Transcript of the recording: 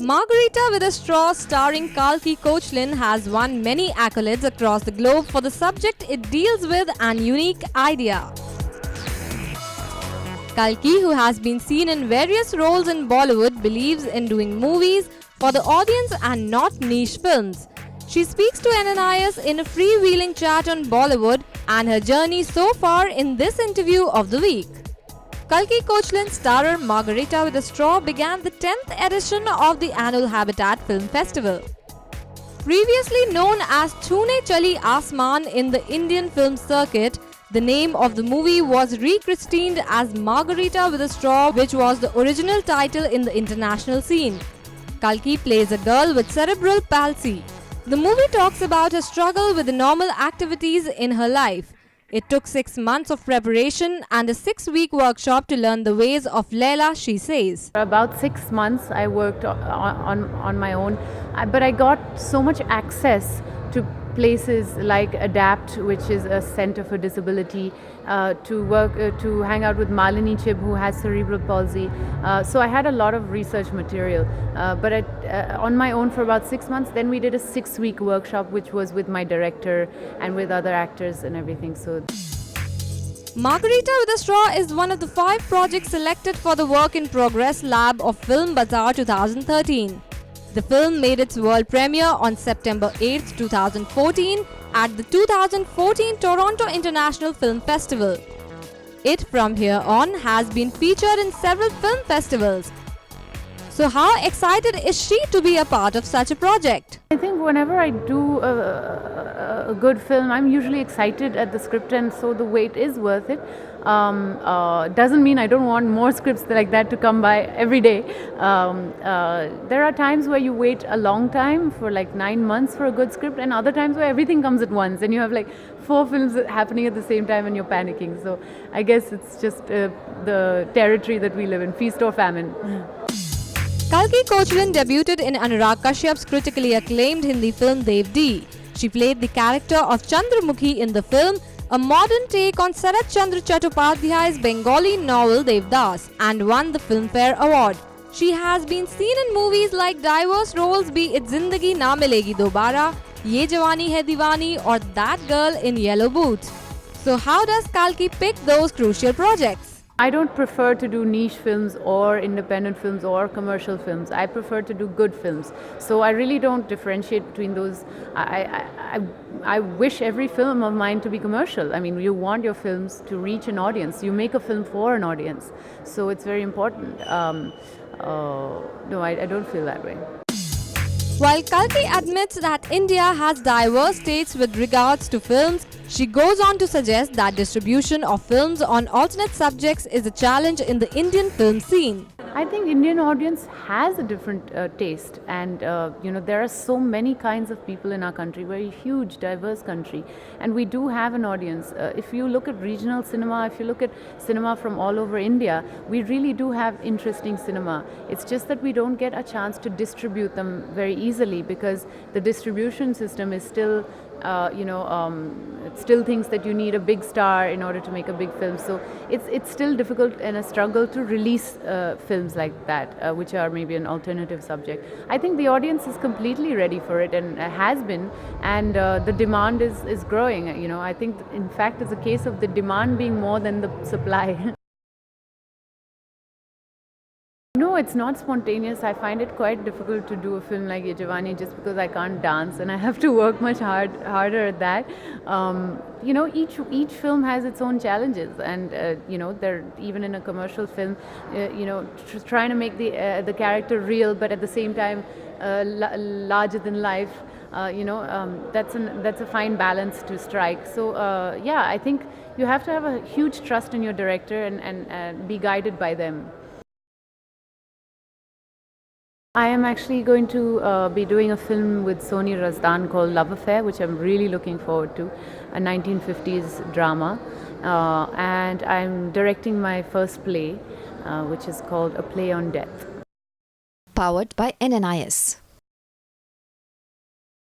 Margarita with a Straw starring Kalki Koechlin has won many accolades across the globe for the subject it deals with and unique idea. Kalki, who has been seen in various roles in Bollywood, believes in doing movies for the audience and not niche films. She speaks to NNIS in a freewheeling chat on Bollywood and her journey so far in this interview of the week. Kalki Koechlin starrer Margarita with a Straw began the 10th edition of the annual Habitat Film Festival. Previously known as Chune Chali Asman in the Indian film circuit, the name of the movie was rechristened as Margarita with a Straw, which was the original title in the international scene. Kalki plays a girl with cerebral palsy. The movie talks about her struggle with the normal activities in her life. It took 6 months of preparation and a 6-week workshop to learn the ways of Leela, she says. For about 6 months I worked on my own, but I got so much access to places like ADAPT, which is a center for disability, to hang out with Malini Chib, who has cerebral palsy. So I had a lot of research material, but on my own for about 6 months. Then we did a 6-week workshop, which was with my director and with other actors and everything. So Margarita with a Straw is one of the 5 projects selected for the Work in Progress Lab of Film Bazaar 2013. The film made its world premiere on September 8, 2014 at the 2014 Toronto International Film Festival. It from here on has been featured in several film festivals. So how excited is she to be a part of such a project? I think whenever I do a good film, I'm usually excited at the script, and so the wait is worth it. Doesn't mean I don't want more scripts like that to come by every day. There are times where you wait a long time, for like 9 months for a good script, and other times where everything comes at once and you have like 4 films happening at the same time and you're panicking. So I guess it's just the territory that we live in, feast or famine. Kalki Koechlin debuted in Anurag Kashyap's critically acclaimed Hindi film Dev D. She played the character of Chandramukhi in the film, a modern take on Sarat Chandra Chattopadhyay's Bengali novel Devdas, and won the Filmfare Award. She has been seen in movies like diverse roles, be it Zindagi Na Milegi Dobara, Ye Jawani Hai Diwani, or That Girl in Yellow Boots. So how does Kalki pick those crucial projects? I don't prefer to do niche films or independent films or commercial films. I prefer to do good films. So I really don't differentiate between those. I wish every film of mine to be commercial. I mean, you want your films to reach an audience. You make a film for an audience. So it's very important. No, I don't feel that way. While Kalki admits that India has diverse tastes with regards to films, she goes on to suggest that distribution of films on alternate subjects is a challenge in the Indian film scene. I think Indian audience has a different taste, and there are so many kinds of people in our country, very huge, diverse country, and we do have an audience. If you look at regional cinema, if you look at cinema from all over India, we really do have interesting cinema. It's just that we don't get a chance to distribute them very easily because the distribution system is still it still thinks that you need a big star in order to make a big film. So it's still difficult and a struggle to release films like that, which are maybe an alternative subject. I think the audience is completely ready for it and has been, and the demand is growing. I think in fact it's a case of the demand being more than the supply. No, it's not spontaneous. I find it quite difficult to do a film like Ye Jawani just because I can't dance and I have to work much harder at that. Each film has its own challenges, and they're even in a commercial film, trying to make the character real, but at the same time larger than life. That's a fine balance to strike. So I think you have to have a huge trust in your director and be guided by them. I am actually going to be doing a film with Soni Razdan called Love Affair, which I'm really looking forward to, a 1950s drama. And I'm directing my first play, which is called A Play on Death. Powered by NNIS.